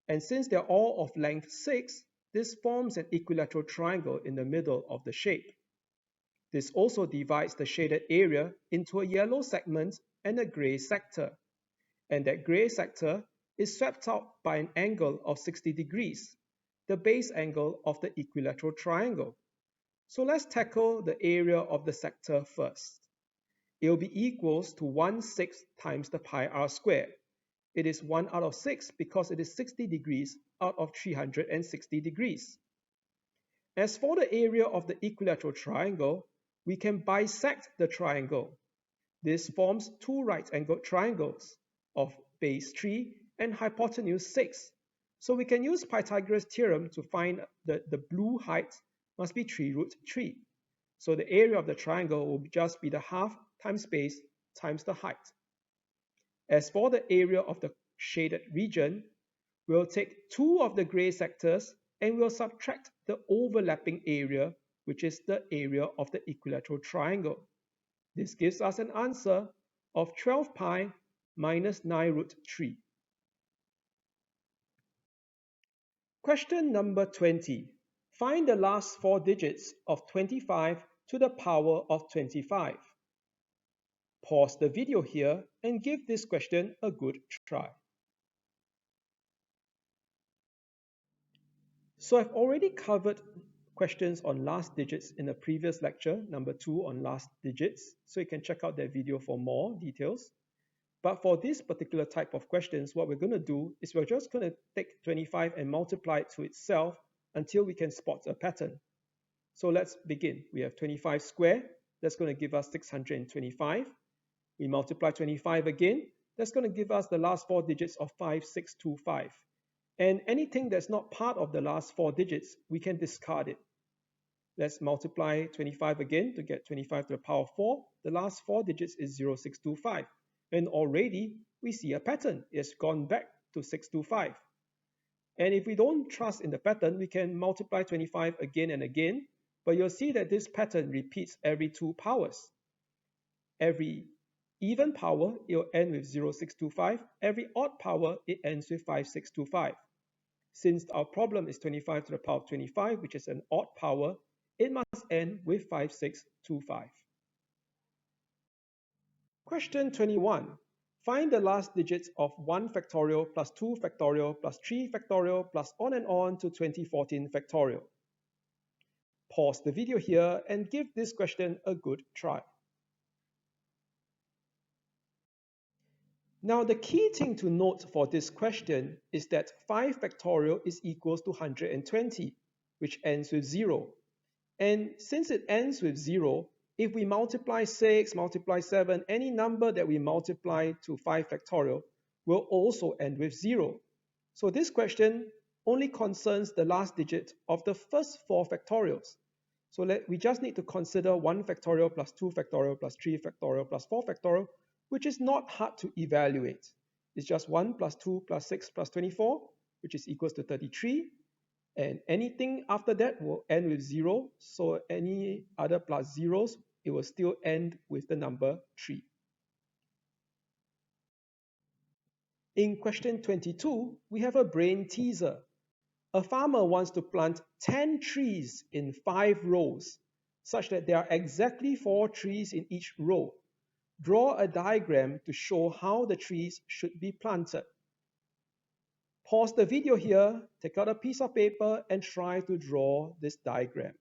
And since they're all of length 6, this forms an equilateral triangle in the middle of the shape. This also divides the shaded area into a yellow segment and a gray sector. And that gray sector is swept out by an angle of 60 degrees, the base angle of the equilateral triangle. So let's tackle the area of the sector first. It will be equals to 1/6 times the pi r squared. It is 1 out of 6 because it is 60 degrees out of 360 degrees. As for the area of the equilateral triangle, we can bisect the triangle. This forms two right-angled triangles of base 3 and hypotenuse 6. So we can use Pythagoras theorem to find that the blue height must be 3 root 3. So the area of the triangle will just be the half times base times the height. As for the area of the shaded region, we'll take two of the gray sectors and we'll subtract the overlapping area, which is the area of the equilateral triangle. This gives us an answer of 12 pi minus 9 root 3. Question number 20. Find the last four digits of 25 to the power of 25. Pause the video here and give this question a good try. So I've already covered questions on last digits in the previous lecture, number 2 on last digits, so you can check out that video for more details. But for this particular type of questions, what we're going to do is we're just going to take 25 and multiply it to itself until we can spot a pattern. So let's begin. We have 25 squared. That's going to give us 625. We multiply 25 again. That's going to give us the last four digits of 5625. And anything that's not part of the last four digits, we can discard it. Let's multiply 25 again to get 25 to the power of 4. The last four digits is 0625. And already we see a pattern. It's gone back to 625. And if we don't trust in the pattern, we can multiply 25 again and again. But you'll see that this pattern repeats every two powers. Every even power, it will end with 0625. Every odd power, it ends with 5625. Since our problem is 25 to the power of 25, which is an odd power, it must end with 5625. Question 21. Find the last digits of 1 factorial plus 2 factorial plus 3 factorial plus on to 2014 factorial. Pause the video here and give this question a good try. Now the key thing to note for this question is that 5 factorial is equals to 120, which ends with 0. And since it ends with 0, if we multiply 6, multiply 7, any number that we multiply to 5 factorial will also end with 0. So this question only concerns the last digit of the first 4 factorials. So we just need to consider 1 factorial plus 2 factorial plus 3 factorial plus 4 factorial, which is not hard to evaluate. It's just 1 plus 2 plus 6 plus 24, which is equals to 33. And anything after that will end with 0. So any other plus zeros, it will still end with the number 3. In question 22, we have a brain teaser. A farmer wants to plant 10 trees in 5 rows, such that there are exactly 4 trees in each row. Draw a diagram to show how the trees should be planted. Pause the video here, take out a piece of paper and try to draw this diagram.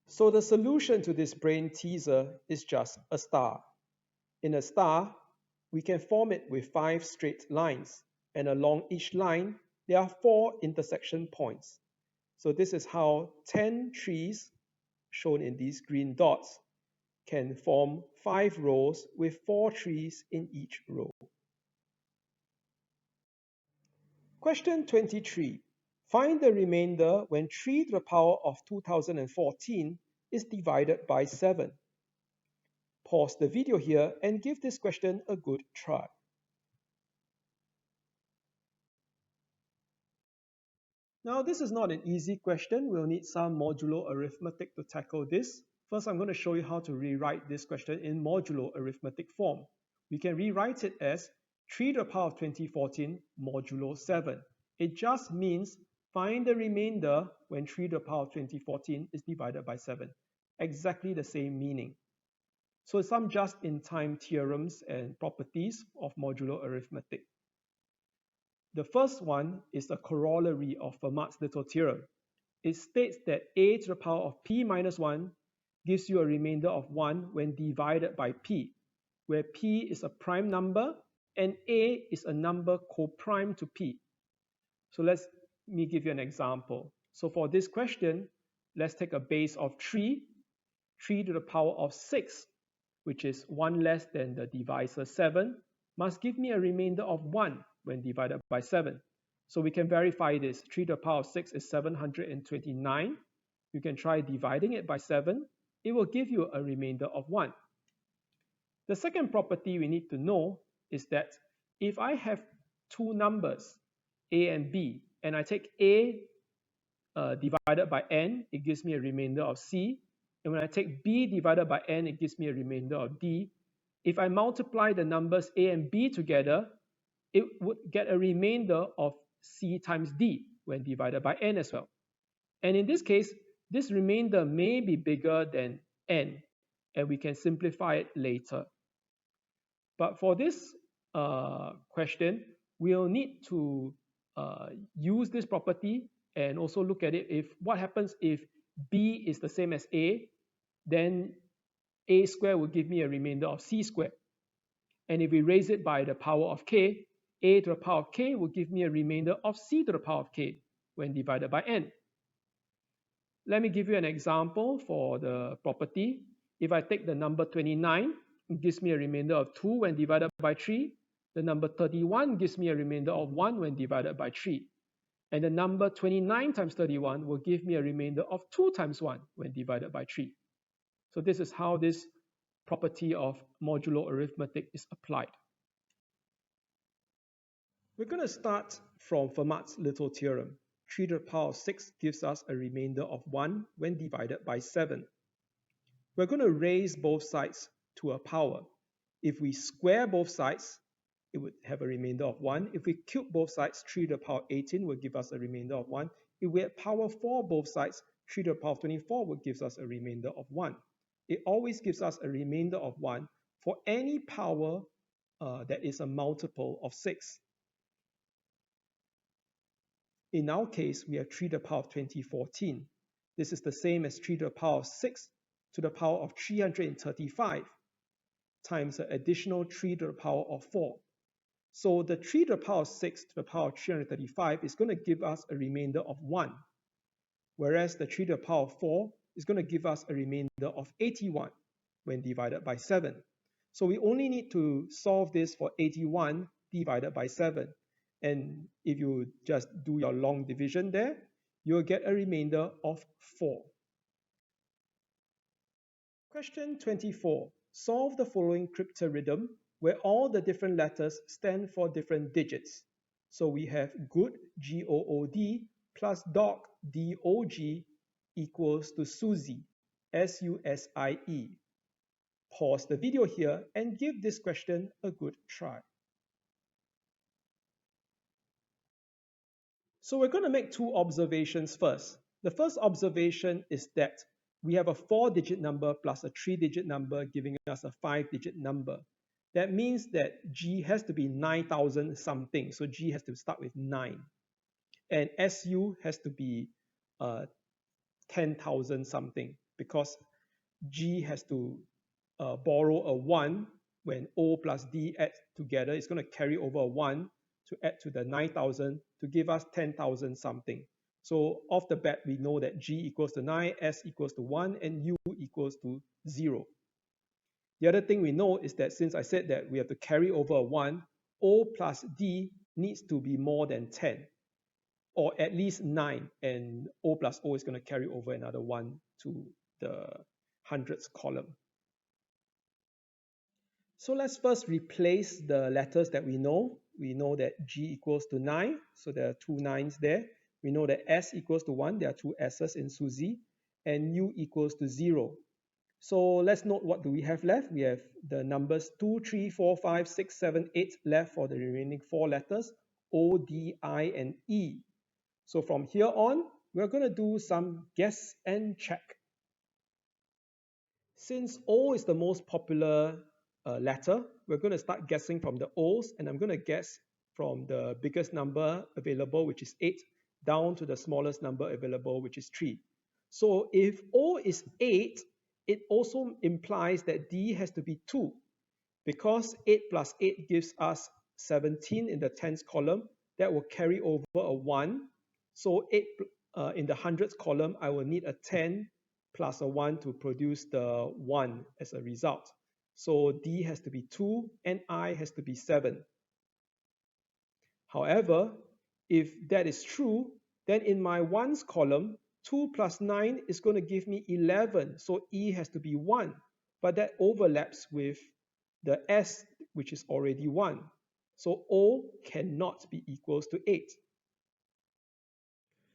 So the solution to this brain teaser is just a star. In a star, we can form it with 5 straight lines, and along each line, there are 4 intersection points. So this is how 10 trees, shown in these green dots, can form 5 rows with 4 trees in each row. Question 23. Find the remainder when 3 to the power of 2014 is divided by 7. Pause the video here and give this question a good try. Now, this is not an easy question. We'll need some modular arithmetic to tackle this. First, I'm going to show you how to rewrite this question in modular arithmetic form. We can rewrite it as 3 to the power of 2014 modulo 7. It just means find the remainder when 3 to the power of 2014 is divided by 7. Exactly the same meaning. So some just-in-time theorems and properties of modular arithmetic. The first one is a corollary of Fermat's little theorem. It states that a to the power of p minus 1 gives you a remainder of 1 when divided by p, where p is a prime number and a is a number co-prime to p. So let me give you an example. So for this question, let's take a base of 3 to the power of 6, which is 1 less than the divisor 7, must give me a remainder of 1 when divided by 7. So we can verify this. 3 to the power of 6 is 729. You can try dividing it by 7. It will give you a remainder of 1. The second property we need to know is that if I have two numbers, a and b, and I take a divided by n, it gives me a remainder of c. And when I take b divided by n, it gives me a remainder of d. If I multiply the numbers a and b together, it would get a remainder of c times d when divided by n as well. And in this case, this remainder may be bigger than n, and we can simplify it later. But for this question, we'll need to use this property and also look at it if what happens if b is the same as a, then a squared will give me a remainder of c squared. And if we raise it by the power of k, a to the power of k will give me a remainder of c to the power of k when divided by n. Let me give you an example for the property. If I take the number 29, it gives me a remainder of 2 when divided by 3. The number 31 gives me a remainder of 1 when divided by 3. And the number 29 times 31 will give me a remainder of 2 times 1 when divided by 3. So this is how this property of modular arithmetic is applied. We're going to start from Fermat's little theorem. 3 to the power of 6 gives us a remainder of 1 when divided by 7. We're going to raise both sides to a power. If we square both sides, it would have a remainder of 1. If we cube both sides, 3 to the power of 18 will give us a remainder of 1. If we add power 4 both sides, 3 to the power of 24 will give us a remainder of 1. It always gives us a remainder of 1 for any power that is a multiple of 6. In our case, we have 3 to the power of 2014. This is the same as 3 to the power of 6 to the power of 335 times the additional 3 to the power of 4. So the 3 to the power of 6 to the power of 335 is going to give us a remainder of 1, whereas the 3 to the power of 4 is going to give us a remainder of 81 when divided by 7. So we only need to solve this for 81 divided by 7. And if you just do your long division there, you'll get a remainder of 4. Question 24. Solve the following crypto rhythm where all the different letters stand for different digits. So we have good, G-O-O-D, plus dog, D-O-G, equals to Susie, S-U-S-I-E. Pause the video here and give this question a good try. So we're going to make two observations first. The first observation is that we have a 4-digit number plus a 3-digit number giving us a 5-digit number. That means that G has to be 9,000 something. So G has to start with 9. And SU has to be 10,000 something because G has to borrow a 1 when O plus D add together. It's going to carry over a 1 to add to the 9,000 to give us 10,000 something. So off the bat, we know that G equals to 9, S equals to 1, and U equals to 0. The other thing we know is that since I said that we have to carry over a 1, O plus D needs to be more than 10, or at least 9, and O plus O is going to carry over another 1 to the hundreds column. So let's first replace the letters that we know. We know that G equals to 9, so there are two 9s there. We know that S equals to 1, there are two S's in SUSY, and U equals to 0. So let's note what do we have left. We have the numbers 2, 3, 4, 5, 6, 7, 8 left for the remaining 4 letters, O, D, I, and E. So from here on, we're going to do some guess and check. Since O is the most popular letter, we're going to start guessing from the O's, and I'm going to guess from the biggest number available, which is 8, down to the smallest number available, which is 3. So if O is 8, it also implies that D has to be 2, because 8 plus 8 gives us 17 in the tens column. That will carry over a 1. So 8 in the hundreds column, I will need a 10 plus a 1 to produce the 1 as a result. So D has to be 2 and I has to be 7. However, if that is true, then in my ones column, 2 plus 9 is going to give me 11. So E has to be 1. But that overlaps with the S, which is already 1. So O cannot be equals to 8.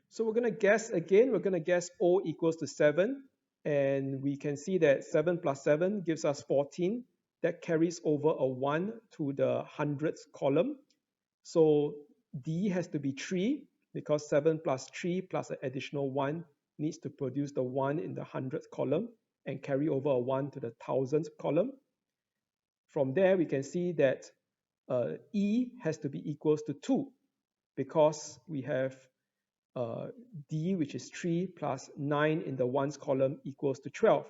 So we're going to guess again. We're going to guess O equals to 7. And we can see that 7 plus 7 gives us 14. That carries over a 1 to the hundreds column. So D has to be 3, because 7 plus 3 plus an additional 1 needs to produce the 1 in the hundreds column and carry over a 1 to the thousands column. From there, we can see that E has to be equals to 2, because we have D, which is 3, plus 9 in the ones column equals to 12,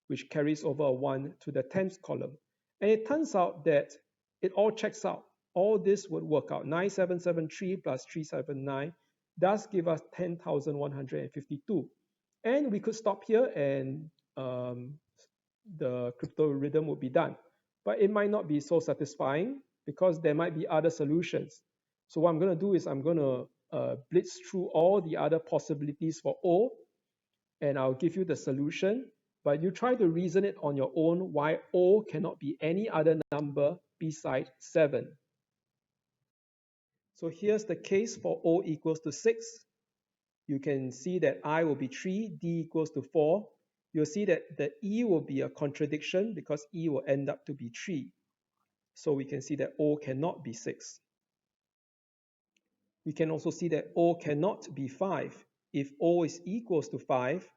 which carries over a 1 to the tens column. And it turns out that it all checks out. All this would work out. 9773 plus 379 does give us 10,152. And we could stop here and the crypto rhythm would be done. But it might not be so satisfying, because there might be other solutions. So what I'm going to do is I'm going to blitz through all the other possibilities for O, and I'll give you the solution. But you try to reason it on your own why O cannot be any other number besides 7. So here's the case for O equals to 6. You can see that I will be 3, D equals to 4. You'll see that the E will be a contradiction, because E will end up to be 3. So we can see that O cannot be 6. We can also see that O cannot be 5. If O is equals to 5,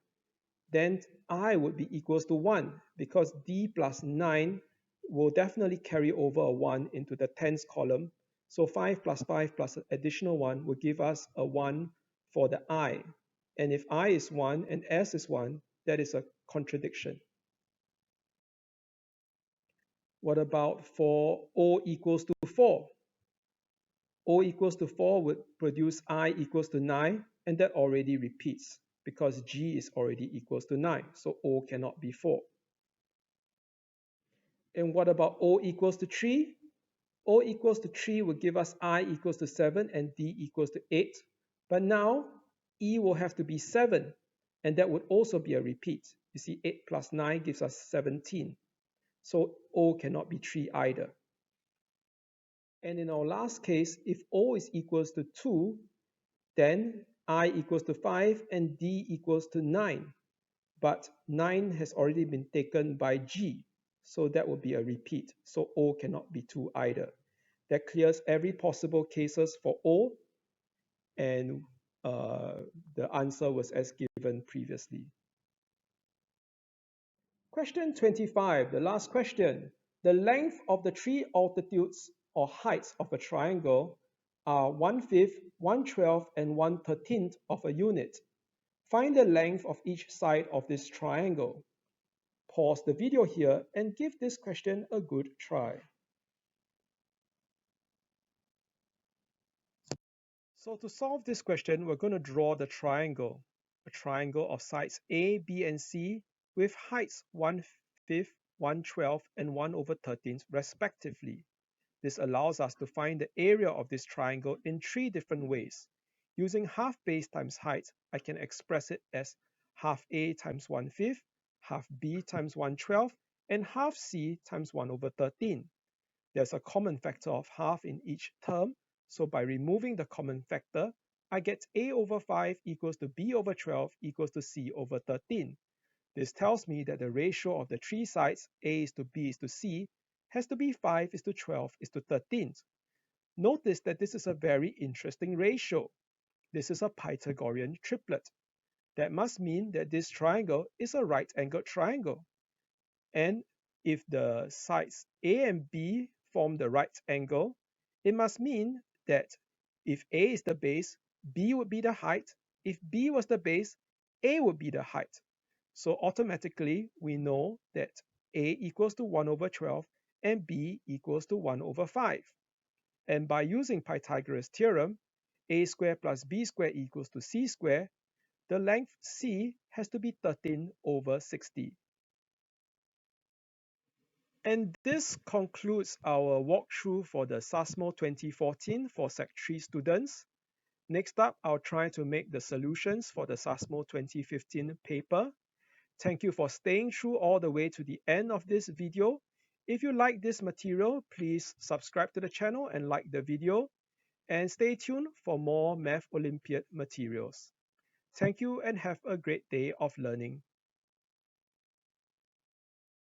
then I would be equals to 1, because D plus 9 will definitely carry over a 1 into the tens column. So 5 plus an additional 1 will give us a 1 for the I. And if I is 1 and S is 1, that is a contradiction. What about for O equals to 4? O equals to 4 would produce I equals to 9, and that already repeats, because G is already equals to 9, so O cannot be 4. And what about O equals to 3? O equals to 3 will give us I equals to 7 and D equals to 8. But now E will have to be 7, and that would also be a repeat. You see, 8 plus 9 gives us 17. So O cannot be 3 either. And in our last case, if O is equals to 2, then I equals to 5 and D equals to 9. But 9 has already been taken by G, so that would be a repeat. So O cannot be 2 either. That clears every possible cases for O, and the answer was as given previously. Question 25, the last question. The length of the three altitudes or heights of a triangle are 1/5, 1/12, and 1/13 of a unit. Find the length of each side of this triangle. Pause the video here and give this question a good try. So to solve this question, we're going to draw the triangle, a triangle of sides A, B, and C with heights 1/5, 1/12, and 1/13 respectively. This allows us to find the area of this triangle in 3 different ways. Using half base times height, I can express it as half A times 1/5, half B times 1/12, and half c times 1 over 13. There's a common factor of half in each term, so by removing the common factor, I get a over 5 equals to b over 12 equals to c over 13. This tells me that the ratio of the three sides, a is to b is to c, has to be 5 is to 12 is to 13. Notice that this is a very interesting ratio. This is a Pythagorean triplet. That must mean that this triangle is a right-angled triangle. And if the sides A and B form the right angle, it must mean that if A is the base, B would be the height. If B was the base, A would be the height. So automatically, we know that A equals to 1 over 12 and B equals to 1 over 5. And by using Pythagoras' theorem, a squared plus b squared equals to c squared, the length c has to be 13 over 60. And this concludes our walkthrough for the SASMO 2014 for Sec 3 students. Next up, I'll try to make the solutions for the SASMO 2015 paper. Thank you for staying through all the way to the end of this video. If you like this material, please subscribe to the channel and like the video. And stay tuned for more Math Olympiad materials. Thank you and have a great day of learning.